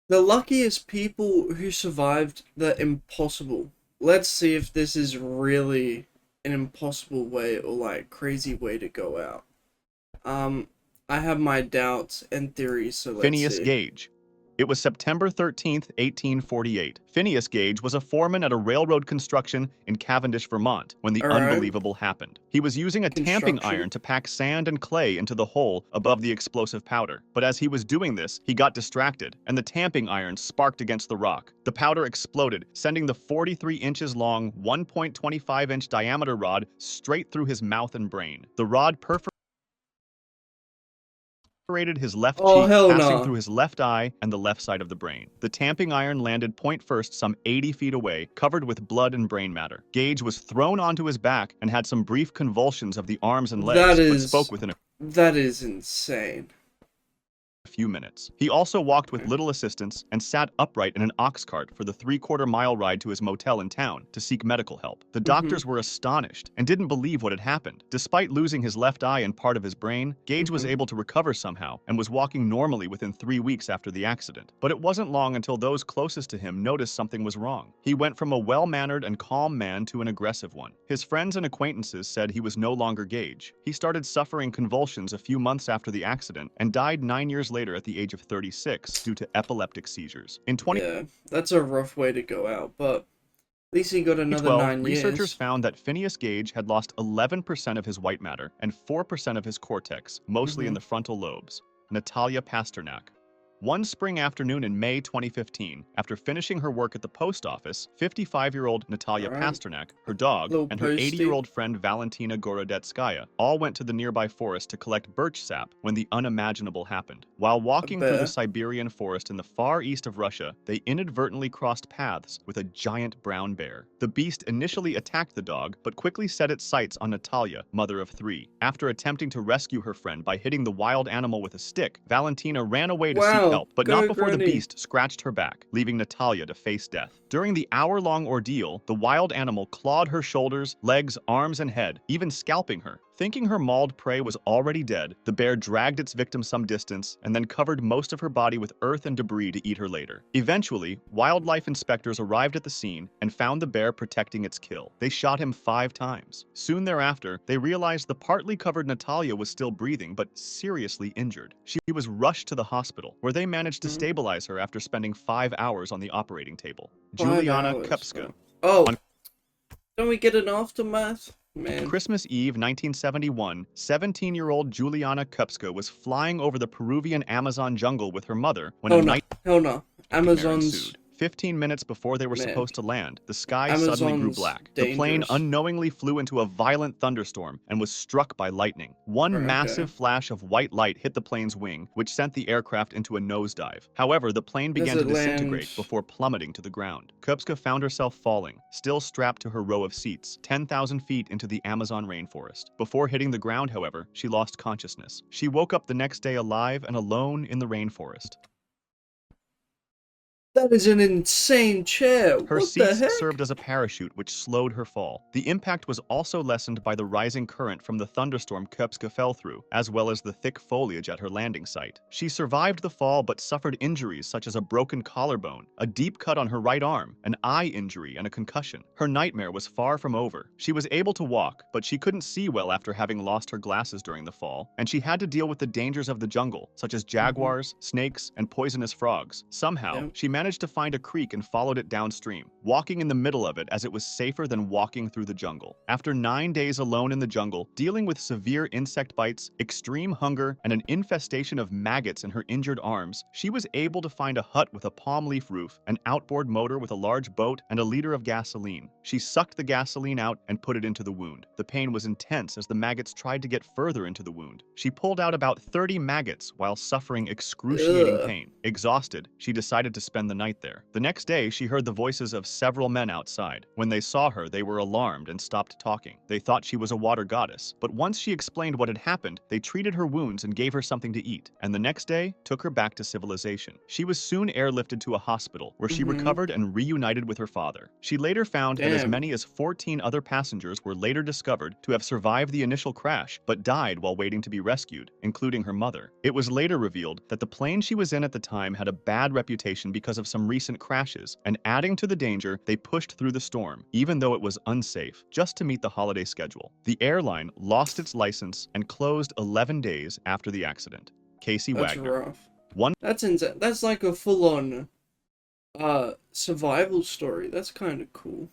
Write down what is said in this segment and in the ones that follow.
The luckiest people who survived the impossible. Let's see if this is really an impossible way or like crazy way to go out. Um, I have my doubts and theories, so let's Phineas see. Gage. It was September 13th, 1848. Phineas Gage was a foreman at a railroad construction in Cavendish, Vermont, when the All right, unbelievable happened. He was using a tamping construction. iron to pack sand and clay into the hole above the explosive powder. But as he was doing this, he got distracted, and the tamping iron sparked against the rock. The powder exploded, sending the 43 inches long, 1.25-inch diameter rod straight through his mouth and brain. The rod perforated his left Oh cheek, hell passing no! through his left eye and the left side of the brain. The tamping iron landed point first some 80 feet away, covered with blood and brain matter. Gage was thrown onto his back and had some brief convulsions of the arms and That legs, but spoke is within that is insane. few minutes. He also walked with little assistance and sat upright in an ox cart for the three-quarter-mile ride to his motel in town to seek medical help. The Mhm. doctors were astonished and didn't believe what had happened. Despite losing his left eye and part of his brain, Gage was Mhm. able to recover somehow and was walking normally within 3 weeks after the accident. But it wasn't long until those closest to him noticed something was wrong. He went from a well-mannered and calm man to an aggressive one. His friends and acquaintances said he was no longer Gage. He started suffering convulsions a few months after the accident and died 9 years later at the age of 36 due to epileptic seizures. In Yeah, that's a rough way to go out, but at least he got another 2012, 9 researchers years. found that Phineas Gage had lost 11% of his white matter and 4% of his cortex, mostly in Mhm. the frontal lobes. Natalia Pasternak. One spring afternoon in May 2015, after finishing her work at the post office, 55-year-old All Natalia right, Pasternak, her dog, little and her posty. 80-year-old friend Valentina Gorodetskaya all went to the nearby forest to collect birch sap when the unimaginable happened. While A walking through the bear. Siberian forest in the far east of Russia, they inadvertently crossed paths with a giant brown bear. The beast initially attacked the dog, but quickly set its sights on Natalia, mother of three. After attempting to rescue her friend by hitting the wild animal with a stick, Valentina ran away to seek Wow, help, but not go before the Granny. beast scratched her back, leaving Natalia to face death. During the hour-long ordeal, the wild animal clawed her shoulders, legs, arms, and head, even scalping her. Thinking her mauled prey was already dead, the bear dragged its victim some distance and then covered most of her body with earth and debris to eat her later. Eventually, wildlife inspectors arrived at the scene and found the bear protecting its kill. They shot him 5 times. Soon thereafter, they realized the partly covered Natalia was still breathing but seriously injured. She was rushed to the hospital, where they managed to Mhm. stabilize her after spending 5 hours on the operating table. 5 Juliana hours, Kupska. huh? Oh, On don't we get an aftermath? Man. Christmas Eve 1971, 17-year-old Juliana Kupska was flying over the Peruvian Amazon jungle with her mother when a Hell no. Hell no. nightmare Amazon's, ensued. 15 minutes before they were man. supposed to land, the sky suddenly grew Amazon's black. The plane dangerous. unknowingly flew into a violent thunderstorm and was struck by lightning. One Okay. massive flash of white light hit the plane's wing, which sent the aircraft into a nosedive. However, the plane Does began to it land? disintegrate before plummeting to the ground. Kupska found herself falling, still strapped to her row of seats, 10,000 feet into the Amazon rainforest. Before hitting the ground, however, she lost consciousness. She woke up the next day alive and alone in the rainforest. That is an insane chair. Her What the seats heck? served as a parachute which slowed her fall. The impact was also lessened by the rising current from the thunderstorm Kupska fell through, as well as the thick foliage at her landing site. She survived the fall but suffered injuries such as a broken collarbone, a deep cut on her right arm, an eye injury, and a concussion. Her nightmare was far from over. She was able to walk, but she couldn't see well after having lost her glasses during the fall, and she had to deal with the dangers of the jungle, such as Mm-hmm. jaguars, snakes, and poisonous frogs. Somehow, Yep. she managed to find a creek and followed it downstream, walking in the middle of it as it was safer than walking through the jungle. After 9 days alone in the jungle, dealing with severe insect bites, extreme hunger, and an infestation of maggots in her injured arms, she was able to find a hut with a palm leaf roof, an outboard motor with a large boat, and a liter of gasoline. She sucked the gasoline out and put it into the wound. The pain was intense as the maggots tried to get further into the wound. She pulled out about 30 maggots while suffering excruciating Ugh. pain. Exhausted, she decided to spend the night there. The next day, she heard the voices of several men outside. When they saw her, they were alarmed and stopped talking. They thought she was a water goddess, but once she explained what had happened, they treated her wounds and gave her something to eat, and the next day, took her back to civilization. She was soon airlifted to a hospital, where she Mm-hmm. recovered and reunited with her father. She later found that as Damn. many as 14 other passengers were later discovered to have survived the initial crash, but died while waiting to be rescued, including her mother. It was later revealed that the plane she was in at the time had a bad reputation because of some recent crashes, and adding to the danger, they pushed through the storm, even though it was unsafe, just to meet the holiday schedule. The airline lost its license and closed 11 days after the accident. Casey That's Wagner. rough. One That's insane. That's like a full-on survival story. That's kind of cool.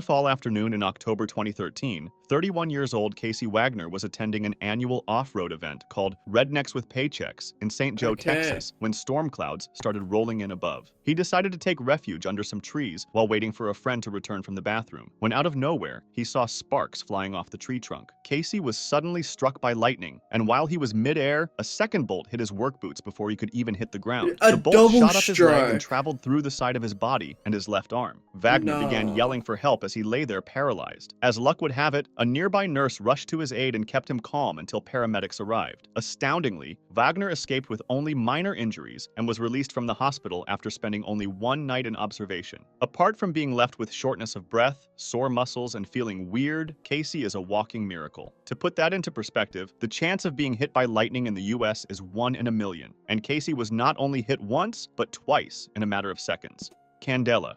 fall afternoon in October 2013, 31 years old Casey Wagner was attending an annual off-road event called Rednecks with Paychecks in St. Joe, Okay. Texas, when storm clouds started rolling in above. He decided to take refuge under some trees while waiting for a friend to return from the bathroom, when out of nowhere, he saw sparks flying off the tree trunk. Casey was suddenly struck by lightning, and while he was mid-air, a second bolt hit his work boots before he could even hit the ground. A The bolt double shot up his leg and strike. traveled through the side of his body and his left arm. Wagner began Nah. yelling for help as he lay there paralyzed. As luck would have it, a nearby nurse rushed to his aid and kept him calm until paramedics arrived. Astoundingly, Wagner escaped with only minor injuries and was released from the hospital after spending only one night in observation. Apart from being left with shortness of breath, sore muscles, and feeling weird, Casey is a walking miracle. To put that into perspective, the chance of being hit by lightning in the US is 1 in a million, and Casey was not only hit once, but twice in a matter of seconds. Candela.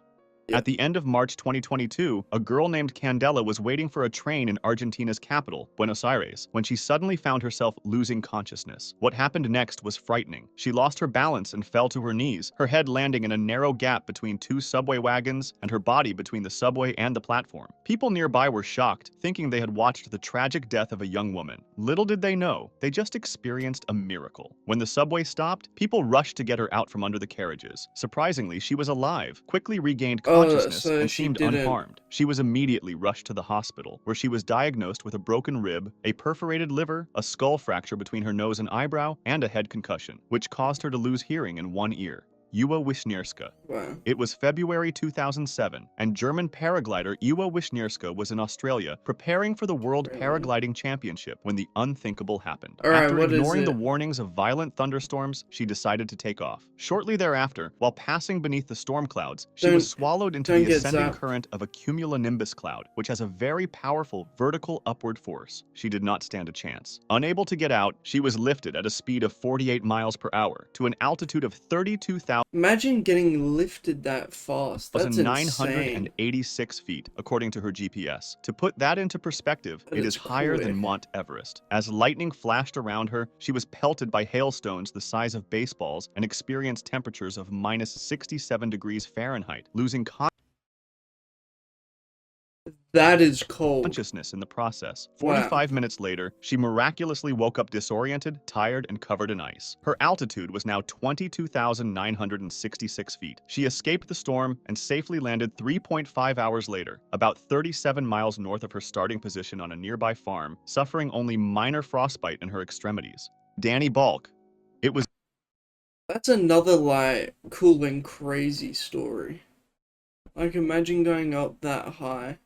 At the end of March 2022, a girl named Candela was waiting for a train in Argentina's capital, Buenos Aires, when she suddenly found herself losing consciousness. What happened next was frightening. She lost her balance and fell to her knees, her head landing in a narrow gap between two subway wagons and her body between the subway and the platform. People nearby were shocked, thinking they had watched the tragic death of a young woman. Little did they know, they just experienced a miracle. When the subway stopped, people rushed to get her out from under the carriages. Surprisingly, she was alive, quickly regained consciousness, So and she seemed didn't. unharmed. She was immediately rushed to the hospital, where she was diagnosed with a broken rib, a perforated liver, a skull fracture between her nose and eyebrow, and a head concussion, which caused her to lose hearing in one ear. Ewa Wisniewska. Wow. It was February 2007, and German paraglider Ewa Wisniewska was in Australia preparing for the World Really? Paragliding Championship when the unthinkable happened. Alright, After what is ignoring the it? warnings of violent thunderstorms, she decided to take off. Shortly thereafter, while passing beneath the storm clouds, she was swallowed into don't the get ascending zapped. current of a cumulonimbus cloud, which has a very powerful vertical upward force. She did not stand a chance. Unable to get out, she was lifted at a speed of 48 miles per hour to an altitude of 32,000. Imagine getting lifted that fast. That's insane. 986 feet, according to her GPS. To put that into perspective, That it is is higher than quick. Mount Everest. As lightning flashed around her, she was pelted by hailstones the size of baseballs and experienced temperatures of minus 67 degrees Fahrenheit, losing That is cold. consciousness in the process. Wow. 45 minutes later, she miraculously woke up disoriented, tired, and covered in ice. Her altitude was now 22,966 feet. She escaped the storm and safely landed 3.5 hours later, about 37 miles north of her starting position on a nearby farm, suffering only minor frostbite in her extremities. Danny Balk. It was That's another, like, cool and crazy story. Like, imagine going up that high,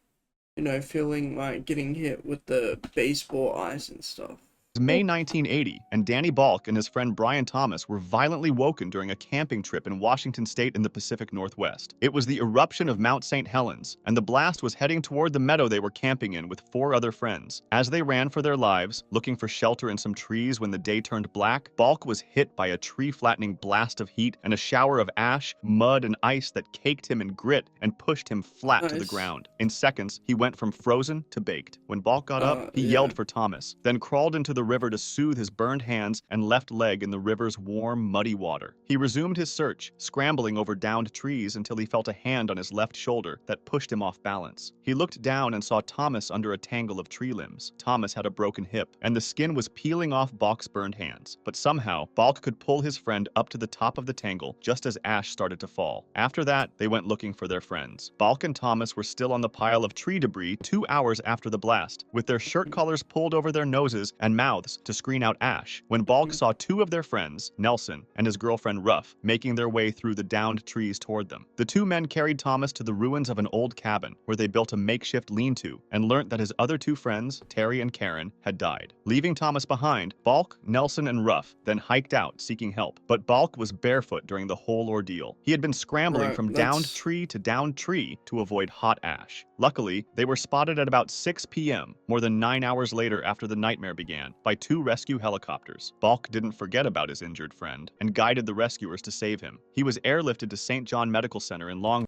you know, feeling like getting hit with the baseball ice and stuff. May 1980, and Danny Balk and his friend Brian Thomas were violently woken during a camping trip in Washington State in the Pacific Northwest. It was the eruption of Mount St. Helens, and the blast was heading toward the meadow they were camping in with 4 other friends. As they ran for their lives, looking for shelter in some trees when the day turned black, Balk was hit by a tree-flattening blast of heat and a shower of ash, mud, and ice that caked him in grit and pushed him flat to the Nice. ground. In seconds, he went from frozen to baked. When Balk got up, he Yeah. yelled for Thomas, then crawled into the river to soothe his burned hands and left leg in the river's warm, muddy water. He resumed his search, scrambling over downed trees until he felt a hand on his left shoulder that pushed him off balance. He looked down and saw Thomas under a tangle of tree limbs. Thomas had a broken hip, and the skin was peeling off Balk's burned hands. But somehow, Balk could pull his friend up to the top of the tangle just as ash started to fall. After that, they went looking for their friends. Balk and Thomas were still on the pile of tree debris 2 hours after the blast, with their shirt collars pulled over their noses and mouths mouths to screen out ash when Balk saw two of their friends, Nelson and his girlfriend Ruff, making their way through the downed trees toward them. The two men carried Thomas to the ruins of an old cabin where they built a makeshift lean-to and learnt that his other two friends, Terry and Karen, had died. Leaving Thomas behind, Balk, Nelson, and Ruff then hiked out seeking help. But Balk was barefoot during the whole ordeal. He had been scrambling Right, from downed tree to downed tree to avoid hot ash. Luckily, they were spotted at about 6 p.m., more than 9 hours later after the nightmare began, by two rescue helicopters. Balk didn't forget about his injured friend and guided the rescuers to save him. He was airlifted to St. John Medical Center in Longview,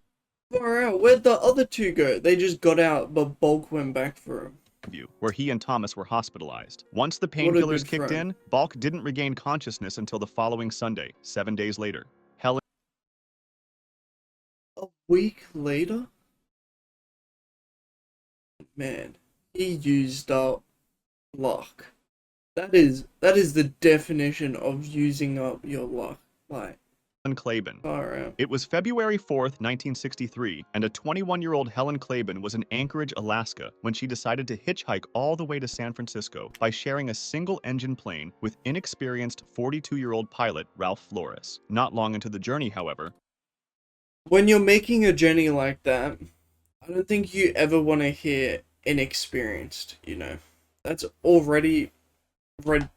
far out. Where'd the other two go? They just got out, but Bulk went back for him. where he and Thomas were hospitalized. Once the What a painkillers good kicked friend. in, Balk didn't regain consciousness until the following Sunday, 7 days later. Helen A week later? Man, he used up luck. That is the definition of using up your luck. Like, Claiborne. far out. It was February 4th, 1963, and a 21-year-old Helen Claiborne was in Anchorage, Alaska, when she decided to hitchhike all the way to San Francisco by sharing a single-engine plane with inexperienced 42-year-old pilot Ralph Flores. Not long into the journey, however, When you're making a journey like that, I don't think you ever want to hear inexperienced, you know. That's already red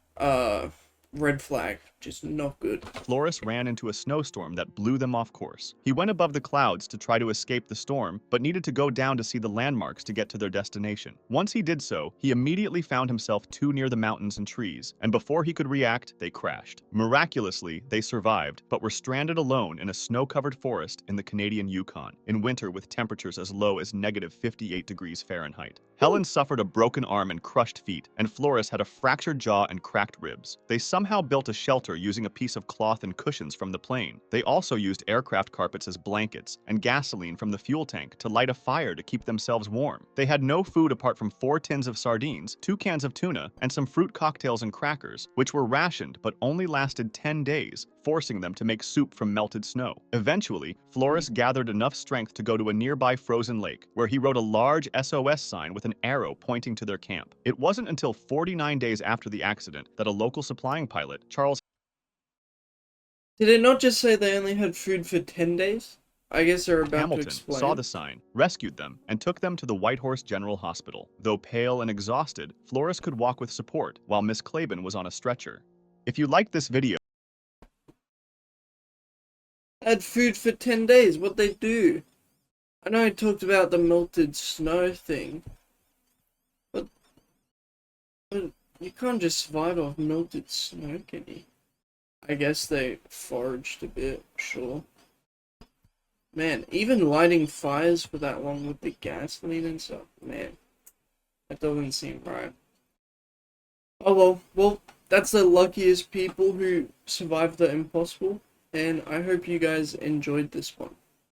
red flag. Just not good. Flores ran into a snowstorm that blew them off course. He went above the clouds to try to escape the storm, but needed to go down to see the landmarks to get to their destination. Once he did so, he immediately found himself too near the mountains and trees, and before he could react, they crashed. Miraculously, they survived, but were stranded alone in a snow-covered forest in the Canadian Yukon, in winter with temperatures as low as negative 58 degrees Fahrenheit. Helen suffered a broken arm and crushed feet, and Flores had a fractured jaw and cracked ribs. They somehow built a shelter using a piece of cloth and cushions from the plane. They also used aircraft carpets as blankets and gasoline from the fuel tank to light a fire to keep themselves warm. They had no food apart from 4 tins of sardines, 2 cans of tuna, and some fruit cocktails and crackers, which were rationed but only lasted 10 days, forcing them to make soup from melted snow. Eventually, Flores gathered enough strength to go to a nearby frozen lake, where he wrote a large SOS sign with an arrow pointing to their camp. It wasn't until 49 days after the accident that a local supplying pilot, Charles Did it not just say they only had food for 10 days? I guess they're about to Hamilton explain. saw the sign, rescued them, and took them to the Whitehorse General Hospital. Though pale and exhausted, Flores could walk with support, while Miss Claiborne was on a stretcher. If you liked this video, Had food for 10 days, what'd they do? I know I talked about the melted snow thing, but you can't just survive off melted snow, can you? I guess they foraged a bit, sure. Man, even lighting fires for that long with the gasoline and stuff, man, that doesn't seem right. Oh well, that's the luckiest people who survived the impossible, and I hope you guys enjoyed this one.